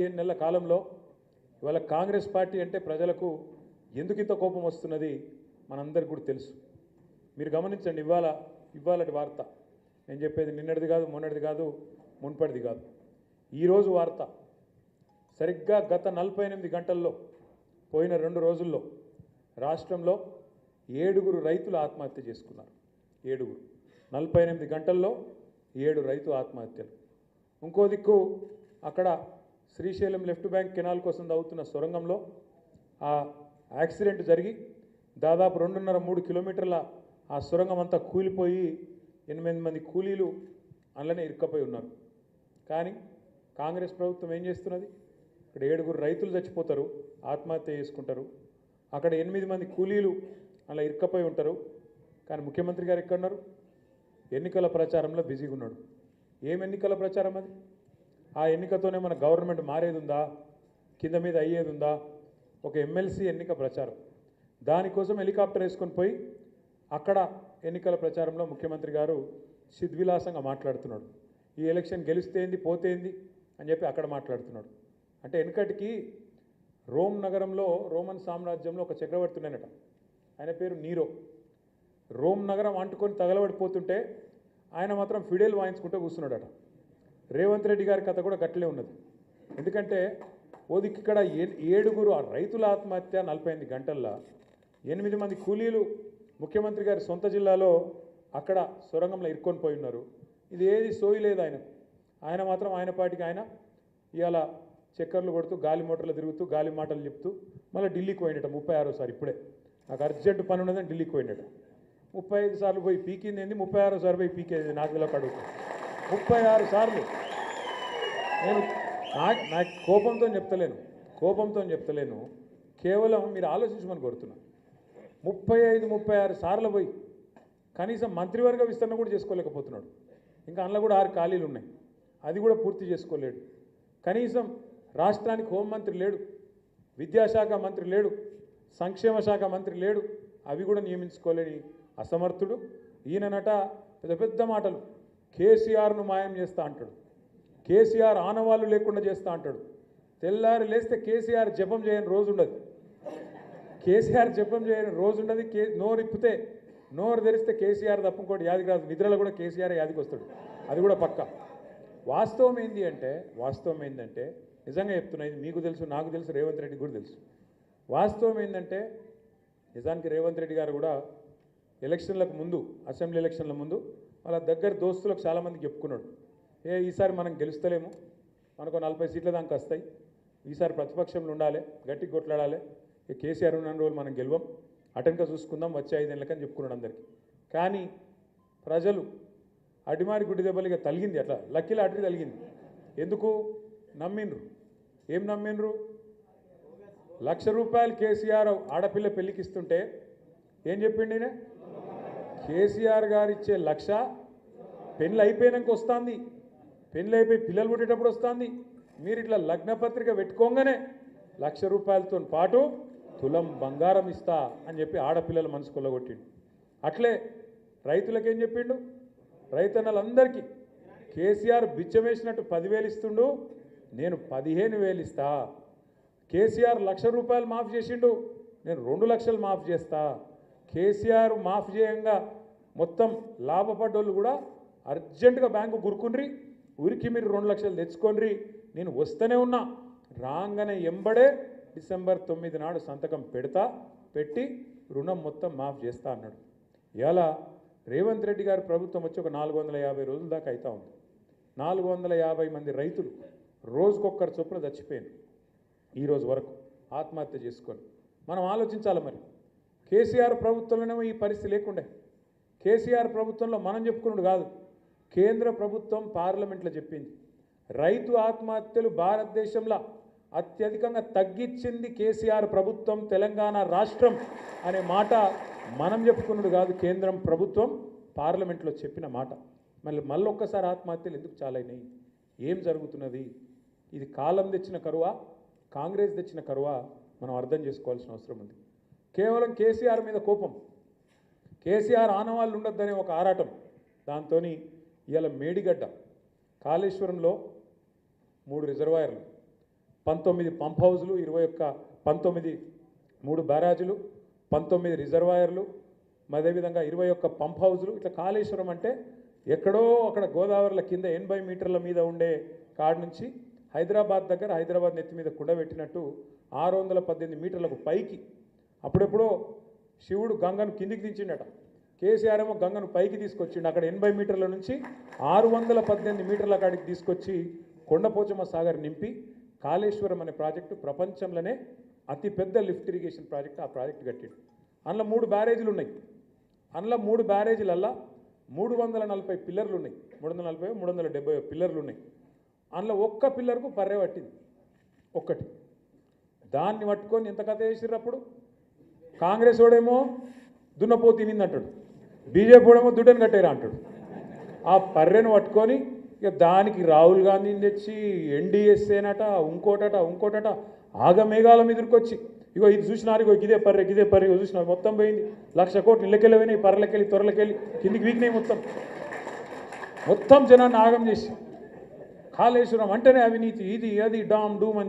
7 నెలల కాలంలో ఇవాళ కాంగ్రెస్ పార్టీ అంటే ప్రజలకు ఎందుకు ఇంత కోపం వస్తున్నది మనందరికీ కూడా తెలుసు. మీరు గమనించండి, ఇవాళటి వార్త నేను చెప్పేది నిన్నటిది కాదు, మొన్నటిది కాదు, మున్పటిది కాదు. ఈరోజు వార్త సరిగ్గా గత 48 గంటల్లో పోయిన 2 రోజుల్లో రాష్ట్రంలో 7 రైతులు ఆత్మహత్య చేసుకున్నారు. 7 48 గంటల్లో 7 రైతు ఆత్మహత్యలు. ఇంకో దిక్కు అక్కడ శ్రీశైలం లెఫ్ట్ బ్యాంక్ కెనాల్ కోసం తవ్వుతున్న సొరంగంలో ఆ యాక్సిడెంట్ జరిగి దాదాపు 2.5-3 కిలోమీటర్ల ఆ సొరంగం అంతా కూలిపోయి 8 మంది కూలీలు అందులోనే ఇరుక్కపోయి ఉన్నారు. కానీ కాంగ్రెస్ ప్రభుత్వం ఏం చేస్తున్నది? ఇక్కడ 7 రైతులు చచ్చిపోతారు, ఆత్మహత్య చేసుకుంటారు. అక్కడ 8 మంది కూలీలు అలా ఇరుక్కపోయి ఉంటారు. కానీ ముఖ్యమంత్రి గారు ఎక్కడున్నారు? ఎన్నికల ప్రచారంలో బిజీగా ఉన్నాడు. ఏం ఎన్నికల ప్రచారం అది? ఆ ఎన్నికతోనే మన గవర్నమెంట్ మారేది ఉందా? కింద మీద అయ్యేది ఉందా? ఒక ఎమ్మెల్సీ ఎన్నిక ప్రచారం. దానికోసం హెలికాప్టర్ వేసుకొని పోయి అక్కడ ఎన్నికల ప్రచారంలో ముఖ్యమంత్రి గారు సిద్విలాసంగా మాట్లాడుతున్నాడు. ఈ ఎలక్షన్ గెలిస్తేంది పోతేంది అని చెప్పి అక్కడ మాట్లాడుతున్నాడు. అంటే వెనకటికి రోమ్ నగరంలో, రోమన్ సామ్రాజ్యంలో ఒక చక్రవర్తి ఉన్నానట. ఆయన పేరు నీరో. రోమ్ నగరం అంటుకొని తగలబడిపోతుంటే ఆయన మాత్రం ఫిడేల్ వాయించుకుంటూ కూర్చున్నాడట. రేవంత్ రెడ్డి గారి కథ కూడా గట్లే ఉన్నది. ఎందుకంటే ఓదికి ఇక్కడ 7 రైతుల ఆత్మహత్య 48 గంటల్లో 8 మంది కూలీలు ముఖ్యమంత్రి గారి సొంత జిల్లాలో అక్కడ సొరంగంలో ఇరుక్కొని పోయి ఉన్నారు. ఇది ఏది సోయి లేదు ఆయన మాత్రం ఆయన పాటికి ఆయన ఇవాళ చక్కర్లు కొడుతూ గాలి మోటార్లు తిరుగుతూ గాలి మాటలు చెప్తూ మళ్ళీ ఢిల్లీకి పోయినట 36సారి. ఇప్పుడే నాకు అర్జెంటు పని ఉన్నదని ఢిల్లీకి పోయినట. 35 సార్లు పోయి పీకింది ఏంది, 36సారి పోయి పీకేది నాకు ఇలా అడుగుతా. 36 సార్లు. నేను నాకు కోపంతో చెప్తలేను, కేవలం మీరు ఆలోచించమని కోరుతున్నా. 35-36 సార్లు పోయి కనీసం మంత్రివర్గ విస్తరణ కూడా చేసుకోలేకపోతున్నాడు. ఇంకా అందులో కూడా 6 ఖాళీలు ఉన్నాయి, అది కూడా పూర్తి చేసుకోలేడు. కనీసం రాష్ట్రానికి హోంమంత్రి లేడు, విద్యాశాఖ మంత్రి లేడు, సంక్షేమ శాఖ మంత్రి లేడు, అవి కూడా నియమించుకోలేని అసమర్థుడు ఈయననట. పెద్ద పెద్ద మాటలు, కేసీఆర్ను మాయం చేస్తా అంటాడు, కేసీఆర్ ఆనవాళ్ళు లేకుండా చేస్తా అంటాడు. తెల్లారి లేస్తే కేసీఆర్ జపం చేయని రోజు ఉండదు, కేసీఆర్ జపం చేయని రోజు ఉండదు. నోరు ఇప్పితే, నోరు తెరిస్తే కేసీఆర్ తప్ప ఇంకోటి యాదికి రాదు. నిద్రలో కూడా కేసీఆర్ యాదికి వస్తాడు, అది కూడా పక్కా. వాస్తవం ఏంటంటే నిజంగా చెప్తున్నా, ఇది మీకు తెలుసు, నాకు తెలుసు, రేవంత్ రెడ్డి కూడా తెలుసు. వాస్తవం ఏంటంటే నిజానికి రేవంత్ రెడ్డి గారు కూడా ఎలక్షన్లకు ముందు, అసెంబ్లీ ఎలక్షన్ల ముందు వాళ్ళ దగ్గర దోస్తులకు చాలామందికి చెప్పుకున్నాడు, ఈసారి మనం గెలుస్తలేము, మనకు 40 సీట్ల దాకా వస్తాయి, ఈసారి ప్రతిపక్షంలో ఉండాలి, గట్టిగా కొట్లాడాలి, కేసీఆర్ ఉన్న రోజులు మనం గెలవం, అటెన్గా చూసుకుందాం వచ్చే 5 ఏళ్ళకని చెప్పుకున్నాడు అందరికీ. కానీ ప్రజలు అడిమారి గుడ్డి దెబ్బలిగా తలిగింది, అట్లా లక్కీ లాటరీ తలిగింది. ఎందుకు నమ్మిండ్రు? ఏం నమ్మిండ్రు? ₹1,00,000 కేసీఆర్ ఆడపిల్ల పెళ్ళికి ఇస్తుంటే ఏం చెప్పిండి? కేసీఆర్ గారు ఇచ్చే 1,00,000 పెళ్ళి అయిపోయినాక వస్తుంది, పెళ్ళి అయిపోయి పిల్లలు పుట్టేటప్పుడు వస్తుంది. మీరు ఇట్లా లగ్నపత్రిక పెట్టుకోగానే ₹1,00,000తో పాటు తులం బంగారం ఇస్తా అని చెప్పి ఆడపిల్లల మనసు కొల్లగొట్టిండు. అట్లే రైతులకేం చెప్పిండు? రైతన్నలందరికీ కేసీఆర్ బిచ్చమేసినట్టు 10,000 ఇస్తుండు, నేను 15,000 ఇస్తా. కేసీఆర్ ₹1,00,000 మాఫ్ చేసిండు, నేను 2,00,000 మాఫ్ చేస్తా. కేసీఆర్ మాఫ్ చేయంగా మొత్తం లాభపడ్డోళ్ళు కూడా అర్జెంటుగా బ్యాంకు గురుకుండ్రి, ఊరికి మీరు 2,00,000 తెచ్చుకోండి, నేను వస్తూనే ఉన్నా, రాగానే ఎంబడే డిసెంబర్ 9 నాడు సంతకం పెట్టి రుణం మొత్తం మాఫ్ చేస్తా అన్నాడు. ఇలా రేవంత్ రెడ్డి గారి ప్రభుత్వం వచ్చి ఒక 450 రోజుల దాకా అవుతా ఉంది. 450 మంది రైతులు రోజుకొక్కరు చొప్పున చచ్చిపోయారు ఈరోజు వరకు ఆత్మహత్య చేసుకొని. మనం ఆలోచించాలి మరి. కేసీఆర్ ప్రభుత్వంలోనేమో ఈ పరిస్థితి లేకుండే. కేసీఆర్ ప్రభుత్వంలో మనం చెప్పుకున్నాడు కాదు, కేంద్ర ప్రభుత్వం పార్లమెంట్లో చెప్పింది, రైతు ఆత్మహత్యలు భారతదేశంలో అత్యధికంగా తగ్గించింది కేసీఆర్ ప్రభుత్వం, తెలంగాణ రాష్ట్రం అనే మాట మనం చెప్పుకున్నాడు కాదు, కేంద్రం ప్రభుత్వం పార్లమెంట్లో చెప్పిన మాట. మళ్ళీ ఒక్కసారి ఆత్మహత్యలు ఎందుకు చాలైనాయి? ఏం జరుగుతున్నది? ఇది కాలం తెచ్చిన కరువా, కాంగ్రెస్ తెచ్చిన కరువా? మనం అర్థం చేసుకోవాల్సిన అవసరం ఉంది. కేవలం కేసీఆర్ మీద కోపం, కేసీఆర్ ఆనవాళ్ళు ఉండొద్దనే ఒక ఆరాటం, దాంతో ఇవాళ మేడిగడ్డ కాళేశ్వరంలో 3 రిజర్వాయర్లు, 19 పంప్ హౌజులు, 19 3 బ్యారాజులు, 19 రిజర్వాయర్లు, అదేవిధంగా 21 పంప్ హౌజులు. ఇట్లా కాళేశ్వరం అంటే ఎక్కడో అక్కడ గోదావరిల కింద 80 మీటర్ల మీద ఉండే కాడ నుంచి హైదరాబాద్ దగ్గర, హైదరాబాద్ నెత్తి మీద కుండబెట్టినట్టు 618 మీటర్లకు పైకి అప్పుడెప్పుడో శివుడు గంగను కిందికి దించిండట. కేసీఆర్ ఏమో గంగను పైకి తీసుకొచ్చిండు. అక్కడ 80 మీటర్ల నుంచి 618 మీటర్ల కాడికి తీసుకొచ్చి కొండపోచమ్మ సాగర్ నింపి కాళేశ్వరం అనే ప్రాజెక్టు ప్రపంచంలోనే అతిపెద్ద లిఫ్ట్ ఇరిగేషన్ ప్రాజెక్ట్. ఆ ప్రాజెక్టు కట్టిండు. అందులో 3 బ్యారేజీలు ఉన్నాయి. అందులో 3 బ్యారేజీలల్లా 340 పిల్లర్లు ఉన్నాయి. 340 370 పిల్లర్లు ఉన్నాయి. అందులో ఒక్క పిల్లర్కు పర్రె పట్టింది, ఒక్కటి. దాన్ని పట్టుకొని ఎంత కథ చేసిర్రు అప్పుడు. కాంగ్రెస్ వాడేమో దున్నపో తినింది అంటాడు, బీజేపీ వాడేమో దుడ్డని కట్టేరా అంటాడు. ఆ పర్రెను పట్టుకొని ఇక దానికి రాహుల్ గాంధీని తెచ్చి ఎన్డీఎస్ఏనట, ఇంకోటట ఆగమేఘాల మీదకొచ్చి ఇగో ఇది చూసినారు, ఇగో ఇదే పర్రె ఇగో చూసినారు, మొత్తం పోయింది. 1,00,000 కోట్లు ఇళ్ళకెళ్ళి పోయినాయి, పర్రెలకెళ్ళి త్వరలకెళ్ళి కిందికి వీకినాయి. మొత్తం జనాన్ని ఆగం చేసి కాళేశ్వరం అంటేనే అవినీతి, ఇది అది డామ్ డూమ్ అని చెప్పి